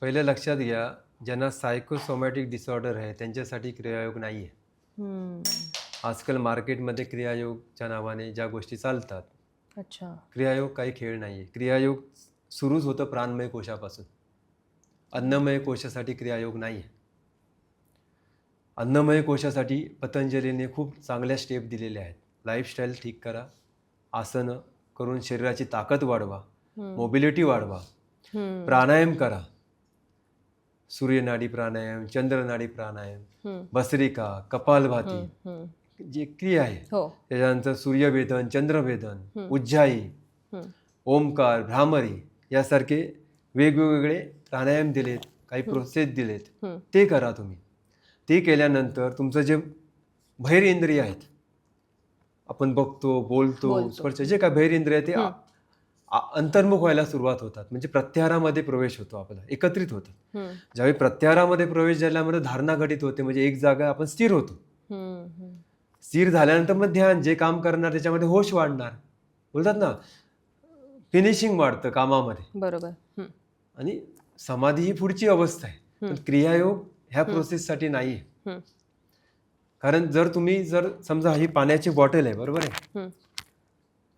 पहिलं लक्षात घ्या, ज्यांना सायकोसोमॅटिक डिसऑर्डर आहे त्यांच्यासाठी क्रियायोग नाही आहे. हम्म. आजकाल मार्केटमध्ये क्रियायोगच्या नावाने ज्या गोष्टी चालतात, अच्छा. क्रियायोग काही खेळ नाही आहे. क्रियायोग सुरूच होतं प्राणमय कोशापासून. अन्नमय कोशासाठी क्रियायोग नाही आहे. अन्नमय कोशासाठी पतंजलीने खूप चांगल्या स्टेप दिलेल्या आहेत. लाईफस्टाईल ठीक करा, आसनं करून शरीराची ताकद वाढवा, मोबिलिटी वाढवा, प्राणायाम करा. सूर्यनाडी प्राणायाम, चंद्रनाडी प्राणायाम, भस्त्रिका, कपालभाती जी क्रिया आहे, हो. त्याच्यानंतर सूर्यभेदन, चंद्रभेदन, उज्जाई, ओमकार, भ्रामरी यासारखे वेगवेगळे प्राणायाम दिलेत, काही प्रोसेस दिलेत, ते करा तुम्ही. ते केल्यानंतर तुमचं जे बहिर इंद्रिय आहेत, आपण बघतो, बोलतो, स्पर्श, जे काय बहिर इंद्रिय आहे ते अंतर्मुख व्हायला सुरुवात होतात. म्हणजे प्रत्याहारामध्ये प्रवेश होतो, आपला एकत्रित होतात. ज्यावेळी प्रत्याहारामध्ये प्रवेश झाल्यामध्ये धारणा घटित होते, म्हणजे एक जागा आपण स्थिर होतो. स्थिर झाल्यानंतर मग ध्यान जे काम करणार त्याच्यामध्ये होश वाढणार. बोलतात ना, फिनिशिंग वाढतं कामामध्ये. बरोबर. आणि समाधी ही पुढची अवस्था आहे, पण क्रियायोग ह्या प्रोसेससाठी नाही आहे. कारण जर समजा ही पाण्याची बॉटल आहे, बरोबर आहे,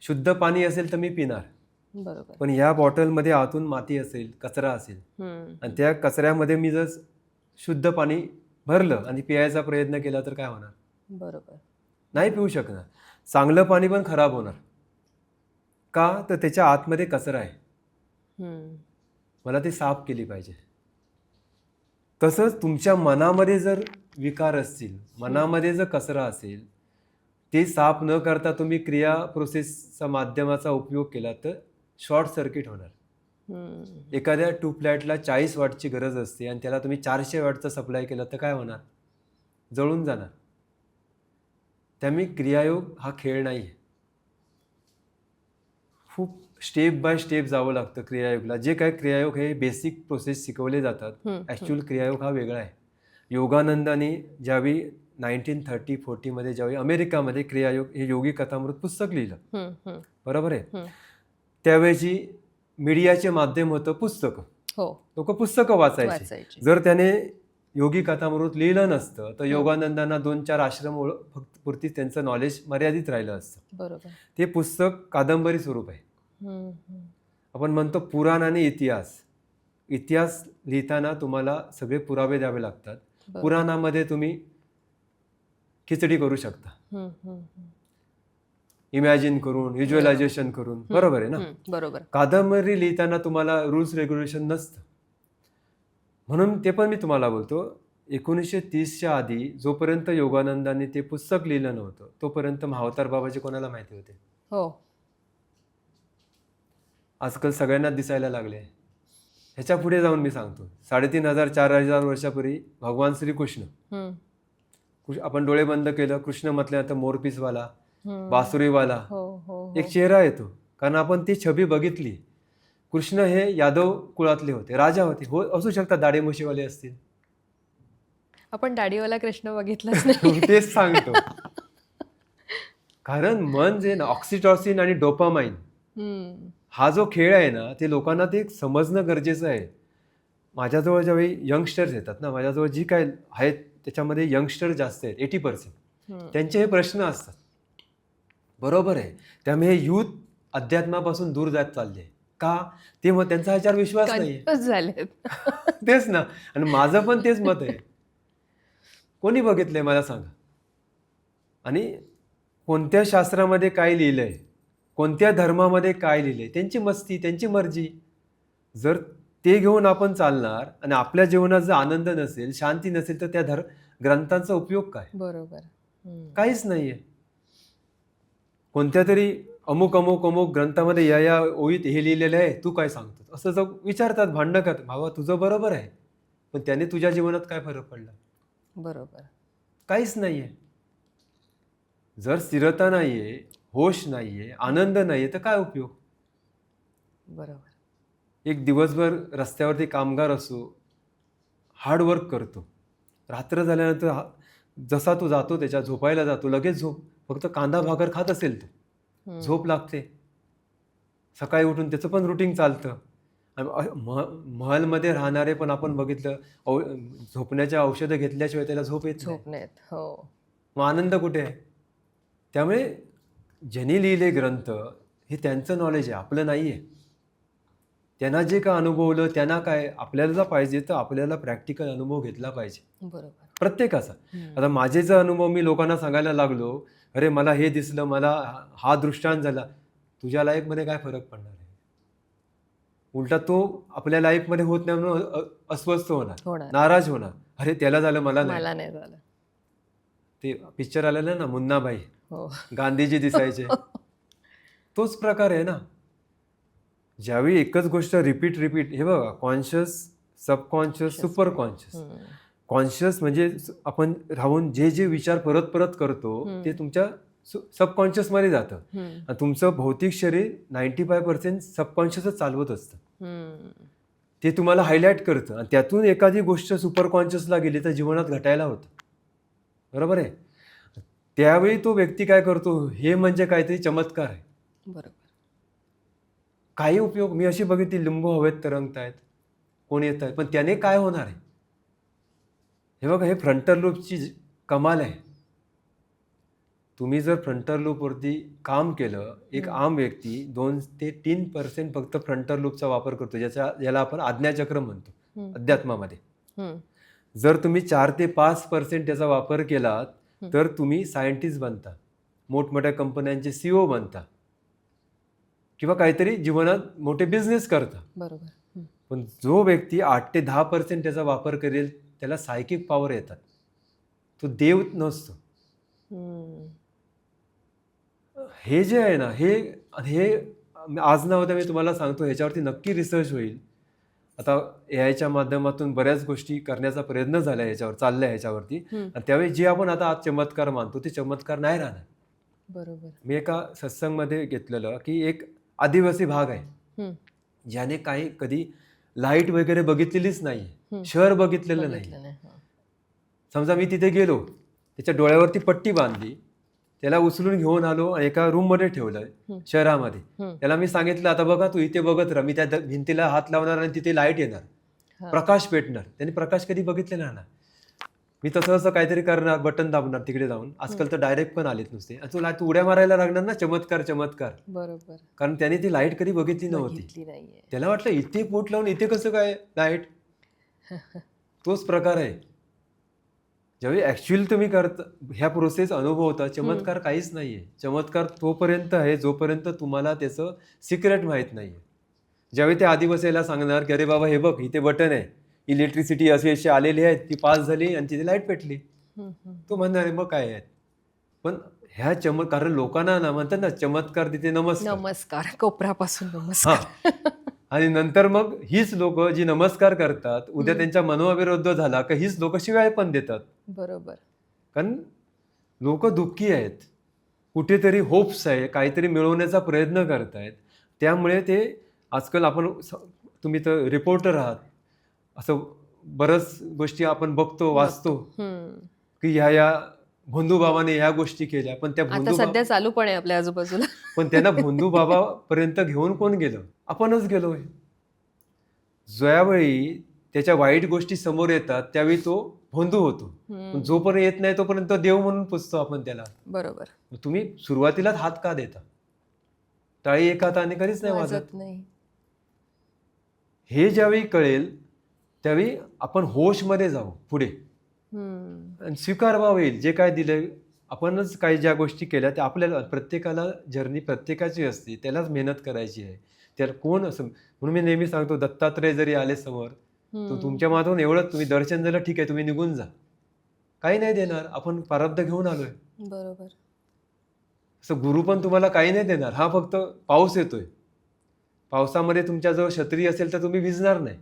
शुद्ध पाणी असेल तर मी पिणार, बरोबर, पण या बॉटलमध्ये आतून माती असेल, कचरा असेल, आणि त्या कचऱ्यामध्ये मी जर शुद्ध पाणी भरलं आणि पियायचा प्रयत्न केला तर काय होणार? बरोबर, नाही पिऊ शकणार. चांगलं पाणी पण खराब होणार. का? तर त्याच्या आतमध्ये कचरा आहे, मला ती साफ केली पाहिजे. तसंच तुमच्या मनामध्ये जर विकार असतील, मनामध्ये जर कचरा असेल, ते साफ न करता तुम्ही क्रिया प्रोसेसचा माध्यमाचा उपयोग केला तर शॉर्ट सर्किट होणार. एखाद्या ट्यूबलाईटला 40 वॉटची गरज असते आणि त्याला तुम्ही 400 वॉटचा सप्लाय केला तर काय होणार? जळून जाणार. त्यामुळे क्रियायोग हा खेळ नाही आहे. खूप स्टेप बाय स्टेप जावं लागतं क्रियायोगला. जे काय क्रियायोग हे बेसिक प्रोसेस शिकवले जातात, ॲक्च्युअल क्रियायोग हा वेगळा आहे. योगानंदाने ज्यावेळी 1930-40 ज्यावेळी अमेरिकामध्ये क्रियायोग हे योगी कथामृत पुस्तक लिहिलं, बरोबर आहे, त्यावेळेची मीडियाचे माध्यम होतं पुस्तकं. लोक पुस्तकं वाचायचे. जर त्याने योगी कथामृत लिहिलं नसतं तर योगानंदांना 2-4 आश्रम फक्त पुरती त्यांचं नॉलेज मर्यादित राहिलं असतं. बरोबर. ते पुस्तक कादंबरी स्वरूप आहे. आपण म्हणतो पुराण आणि इतिहास. इतिहास लिहिताना तुम्हाला सगळे पुरावे द्यावे लागतात. पुराणामध्ये तुम्ही खिचडी करू शकता, इमॅजिन करून, व्हिज्युअलायझेशन करून, बरोबर आहे ना? बरोबर. कादंबरी लिहिताना तुम्हाला रूल्स रेग्युलेशन नसतं. म्हणून ते पण मी तुम्हाला बोलतो, 1930च्या आधी जोपर्यंत योगानंदांनी ते पुस्तक लिहिलं नव्हतं तोपर्यंत महावतार बाबाजी कोणाला माहिती होते? हो. आजकाल सगळ्यांना दिसायला लागले. ह्याच्या पुढे जाऊन मी सांगतो, 3500-4000 वर्षापूर्वी भगवान श्रीकृष्ण, आपण डोळे बंद केलं, कृष्ण म्हटल्यानंतर मोरपीसवाला, बासुरीवाला एक चेहरा येतो, कारण आपण ती छबी बघितली. कृष्ण हे यादव कुळातले होते, राजा होते, हो असू शकतात दाढी मुशीवाले असतील. आपण दाढीवाला कृष्ण बघितलाच नाही. तेच सांगतो. कारण मन जे ना, ऑक्सिटॉसिन आणि डोपामाइन हा जो खेळ आहे ना, ते लोकांना ते समजणं गरजेचं आहे. माझ्याजवळ ज्यावेळी यंगस्टर्स येतात ना, माझ्याजवळ जी काय आहेत त्याच्यामध्ये यंगस्टर जास्त आहेत, 80%. त्यांचे हे प्रश्न असतात, बरोबर आहे. त्यामुळे हे यूथ अध्यात्मापासून दूर जात चालले. का? ते मग त्यांचा ह्याच्यावर विश्वास नाही. तेच ना, आणि माझं पण तेच मत आहे. कोणी बघितलंय मला सांगा? आणि कोणत्या शास्त्रामध्ये काय लिहिलंय, कोणत्या धर्मामध्ये काय लिहिलंय, त्यांची मस्ती, त्यांची मर्जी. जर ते घेऊन आपण चालणार आणि आपल्या जीवनात जर आनंद नसेल, शांती नसेल, तर त्या ग्रंथांचा उपयोग काय? बरोबर, काहीच नाहीये. कोणत्या तरी अमुक अमुक अमुक ग्रंथामध्ये या ओळीत हे लिहिलेलं आहे, तू काय सांगतो, असं जर विचारतात, भांडणं करतात. भावा तुझं बरोबर आहे, पण त्याने तुझ्या जीवनात काय फरक पडला? बरोबर, काहीच नाहीये. जर स्थिरता नाहीये, होश नाहीये, आनंद नाहीये, तर काय उपयोग? बरोबर. एक दिवसभर रस्त्यावरती कामगार असो, हार्डवर्क करतो, रात्र झाल्यानंतर जसा तो जातो त्याच्या झोपायला जातो, लगेच झोप, फक्त कांदा भाकर खात असेल तो, झोप लागते. सकाळी उठून त्याचं पण रुटीन चालतं. महलमध्ये राहणारे पण आपण बघितलं, झोपण्याच्या औषधं घेतल्याशिवाय त्याला झोप येत नाही. झोप नाहीत. हो. मग आनंद कुठे आहे? त्यामुळे ज्यांनी लिहिले ग्रंथ हे त्यांचं नॉलेज आहे, आपलं नाही आहे. त्यांना जे काय अनुभवलं, त्यांना काय आपल्याला जर पाहिजे तर आपल्याला प्रॅक्टिकल अनुभव घेतला पाहिजे बरोबर. प्रत्येकाचा. आता माझे जर अनुभव मी लोकांना सांगायला लागलो, अरे मला हे दिसलं, मला हा दृष्टांत झाला, तुझ्या लाईफमध्ये काय फरक पडणार आहे? उलटा तो आपल्या लाईफमध्ये होत नाही म्हणून अस्वस्थ होणार, नाराज होणार, अरे त्याला झालं मला नाही. मला नाही झालं. ते पिक्चर आलेलं ना मुन्नाबाई, हो. गांधीजी दिसायचे, तोच प्रकार आहे ना. ज्यावेळी एकच गोष्ट रिपीट, हे बघा, conscious, subconscious, super conscious. Conscious म्हणजे आपण राहून जे जे विचार परत परत करतो ते तुमच्या सबकॉन्शियसमध्ये जातं. आणि तुमचं भौतिक शरीर 95% सबकॉन्शियसच चालवत असतं. ते तुम्हाला हायलाईट करतं आणि त्यातून एखादी गोष्ट सुपर कॉन्शियसला गेली तर जीवनात घटायला होतं. बरोबर आहे? त्यावेळी तो व्यक्ती काय करतो, हे म्हणजे काहीतरी चमत्कार आहे. बरोबर. काही उपयोग. मी अशी बघितली, लिंबू हवेत तरंगतायत, कोण येत आहे, पण त्याने काय होणार आहे? हे बघा, हे फ्रंटल लूपची कमाल आहे. तुम्ही जर फ्रंटल लूपवरती काम केलं, एक आम व्यक्ती 2 ते 3% फक्त फ्रंटल लूपचा वापर करतो, ज्याला आपण आज्ञाचक्र म्हणतो अध्यात्मामध्ये. जर तुम्ही 4 ते 5% त्याचा वापर केलात तर तुम्ही सायंटिस्ट बनता, मोठमोठ्या कंपन्यांचे CEO बनता किंवा काहीतरी जीवनात मोठे बिझनेस करता. बरोबर. पण जो व्यक्ती 8 ते 10% त्याचा वापर करेल त्याला सायकिक पॉवर येतात, तो देव नसतो. हे जे आहे ना, हे आज ना उद्या मी तुम्हाला सांगतो, ह्याच्यावरती नक्की रिसर्च होईल. आता AIच्या माध्यमातून बऱ्याच गोष्टी करण्याचा प्रयत्न झाला, ह्याच्यावर चाललाय ह्याच्यावरती. आणि त्यावेळी जे आपण आता आज चमत्कार मानतो ते चमत्कार नाही राहणार. बरोबर. मी एका सत्संगमध्ये घेतलेलं की एक आदिवासी भाग आहे ज्याने काही कधी लाईट वगैरे बघितलेलीच नाही, शहर बघितलेलं नाही. समजा मी तिथे गेलो, त्याच्या डोळ्यावरती पट्टी बांधली, त्याला उचलून घेऊन आलो आणि एका रूममध्ये ठेवलं शहरामध्ये. त्याला मी सांगितलं, आता बघा तू इथे बघत राहा, मी त्या भिंतीला हात लावणार आणि तिथे लाईट येणार, प्रकाश पेटणार. त्यांनी प्रकाश कधी बघितलेला ना. मी तसं काहीतरी करणार, बटन दाबणार तिकडे जाऊन. आजकाल तर डायरेक्ट पण आलेत नुसते, तू उड्या मारायला लागणार ना, चमत्कार चमत्कार. बरोबर. कारण त्याने ती लाईट कधी बघितली नव्हती. त्याला वाटलं इथे पोट लावून इथे कसं काय लाईट. तोच प्रकार आहे. ज्यावेळी ऍक्च्युअली तुम्ही करता, ह्या प्रोसेस अनुभवता, चमत्कार काहीच नाहीये. चमत्कार तोपर्यंत आहे जोपर्यंत तुम्हाला त्याचं सिक्रेट माहीत नाहीये. ज्यावेळी ते आदिवासीला सांगणार की अरे बाबा हे बघ इथे बटन आहे, इलेक्ट्रिसिटी अशी अशी आलेली आहे, ती पास झाली आणि तिथे लाईट पेटली, तो म्हणणार मग काय आहे. पण ह्या कारण लोकांना ना म्हणतात ना, चमत्कार तिथे नमस्कार, कोपऱ्यापासून नमस्कार. आणि नंतर मग हीच लोक जी नमस्कार करतात, उद्या त्यांच्या मनोविरुद्ध झाला का हीच लोक शिवाय पण देतात. बरोबर. कारण लोक दुःखी आहेत, कुठेतरी होप्स आहे, काहीतरी मिळवण्याचा प्रयत्न करतायत. त्यामुळे ते आजकाल तुम्ही तर रिपोर्टर आहात, असं बरंच गोष्टी आपण बघतो, वाचतो की ह्या भोंदूबाबाने ह्या गोष्टी केल्या, पण त्या सध्या चालू पण आहे आपल्या आजूबाजूला. पण त्यांना भोंदूबाबा पर्यंत घेऊन कोण गेलं? आपणच गेलोय. ज्यावेळी त्याच्या वाईट गोष्टी समोर येतात त्यावेळी तो भोंदू होतो, पण जोपर्यंत येत नाही तोपर्यंत देव म्हणून पुजतो आपण त्याला. बरोबर. तुम्ही सुरुवातीलाच हात का देता? टाळी एका हाताने कधीच नाही वाजत. हे ज्यावेळी कळेल त्यावेळी आपण होशमध्ये जाऊ पुढे आणि स्वीकारवा होईल जे काय दिलंय. आपणच काही ज्या गोष्टी केल्या त्या आपल्याला, प्रत्येकाला जर्नी प्रत्येकाची असते, त्यालाच मेहनत करायची आहे. त्याला कोण असं, म्हणून मी नेहमी सांगतो, दत्तात्रय जरी आले समोर तो तुमच्या माधून एवढं तुम्ही दर्शन झालं, ठीक आहे तुम्ही निघून जा, काही नाही देणार, आपण प्रारब्ध घेऊन आलोय. बरोबर. असं गुरु पण तुम्हाला काही नाही देणार. हा फक्त पाऊस येतोय, पावसामध्ये तुमच्याजवळ छत्री असेल तर तुम्ही भिजणार नाही.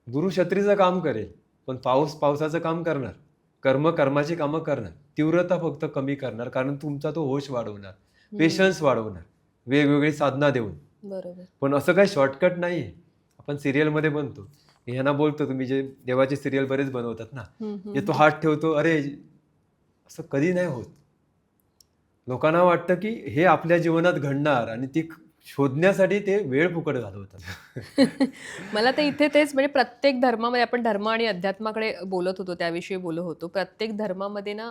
गुरु छत्रीचं काम करेल, पण पाऊस पावसाचं काम करणार, कर्माची कामं करणार, तीव्रता फक्त कमी करणार, कारण तुमचा तो होश वाढवणार, पेशन्स वाढवणार, वेगवेगळी साधना देऊन. बरोबर. पण असं काही शॉर्टकट नाहीये. आपण सिरियलमध्ये बनतो, ह्यांना बोलतो, तुम्ही जे देवाचे सिरियल बरेच बनवतात ना, तो हात ठेवतो, अरे असं कधी नाही होत. लोकांना वाटतं की हे आपल्या जीवनात घडणार आणि ती शोधण्यासाठी ते वेळ फुकट घालवतात. मला तर इथे तेच म्हणजे प्रत्येक धर्मामध्ये आपण धर्म आणि अध्यात्माकडे बोलत होतो त्याविषयी बोलत होतो. प्रत्येक धर्मामध्ये ना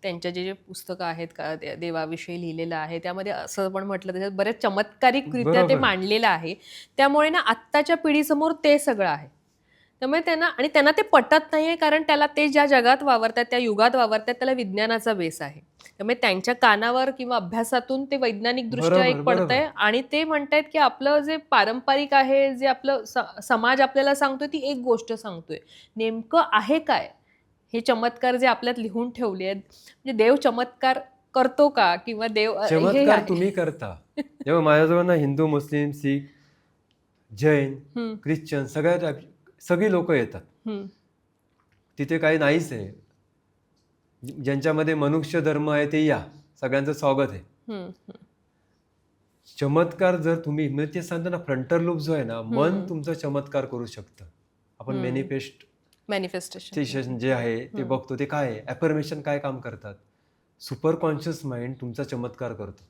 त्यांच्या जे पुस्तकं आहेत का देवाविषयी लिहिलेलं आहे त्यामध्ये असं पण म्हटलं त्याच्यात बरेच चमत्कारिकरित्या ते बरोबर. मांडलेलं आहे. त्यामुळे ना आत्ताच्या पिढीसमोर ते सगळं आहे. त्यामुळे त्यांना ते पटत नाहीये कारण त्याला ते ज्या जगात वावरतात त्या युगात वावरतात त्याला विज्ञानाचा बेस आहे. त्यामुळे त्यांच्या कानावर किंवा अभ्यासातून ते वैज्ञानिक दृष्ट्या एक बरोबर, पडतंय आणि ते म्हणतायत की आपलं जे पारंपरिक आहे जे आपलं समाज आपल्याला सांगतोय ती एक गोष्ट सांगतोय. नेमकं आहे काय हे चमत्कार जे आपल्यात लिहून ठेवले आहेत म्हणजे देव चमत्कार करतो का किंवा देव हे चमत्कार आहे. तुम्ही करता. जेव्हा माझ्याजवळ ना हिंदू, मुस्लिम, शीख, जैन, हम्म, ख्रिश्चन सगळी लोक येतात. हम्म, तिथे काही नाहीच आहे. ज्यांच्यामध्ये मनुष्य धर्म आहे ते या, सगळ्यांचं स्वागत आहे. हम्म, हम्म. चमत्कार जर तुम्ही म्हणजे ते सांगतो ना, फ्रंटल लूप जो आहे ना, मन तुमचा चमत्कार करू शकतं. आपण मॅनिफेस्टेशन जे आहे ते बघतो. ते काय आहे, ॲफर्मेशन काय काम करतात. सुपर कॉन्शियस माइंड तुमचा चमत्कार करतो.